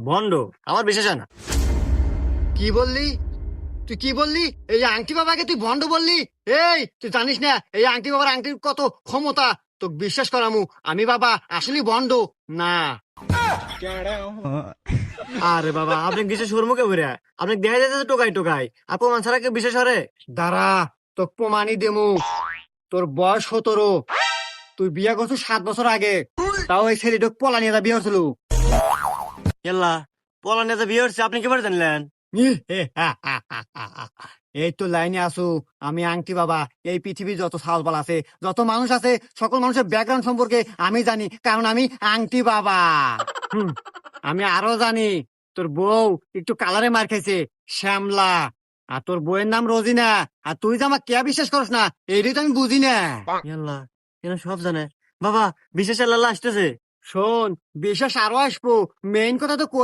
ভন্ড, আমার বিশ্বাস হয় না। কি বললি? তুই কি বললি? এই আংটি বাবাকে তুই ভণ্ড বললি? এই তুই জানিস না এই আংটি বাবার আংটির কত ক্ষমতা? তোকে বিশ্বাস করামু আমি বাবা আসলে ভণ্ড না। আরে বাবা, আপনি বিশ্বাস করবো কে বইরা? আপনি দেখা যাচ্ছে টোকাই টোকাই, আর প্রমাণ ছাড়া কেউ বিশ্বাস করে? দাঁড়া, তোকে প্রমাণই দেমু। তোর বয়স 17, তুই বিয়ে করছিস 7 বছর আগে। তাও এই ছেলেটাকে পলা নিয়ে বিয়ে করছিল। ইয়াল্লা, পলা নেতা বিয়ে হচ্ছে, আপনি কি করে জানলেন? এই তো লাইনে আসু। আমি আংটি বাবা এই পৃথিবীর যত সাহসবাল আছে, যত মানুষ আছে, সকল মানুষের ব্যাকগ্রাউন্ড সম্পর্কে আমি জানি, কারণ আমি আংটি বাবা। হুম, আমি আরো জানি তোর বউ একটু কালারে মার খাইছে, শ্যামলা। আর তোর বউয়ের নাম রোজিনা। আর তুই যে আমার কে বিশ্বাস করস না, এইটাই তো আমি বুঝি না। ইয়াল্লা, এরা সব জানে। বাবা, বিশ্বাস আল্লাহ আসতেছে। শোন, বিশ্বাস আরো আসবো, মেইন কথা তো কই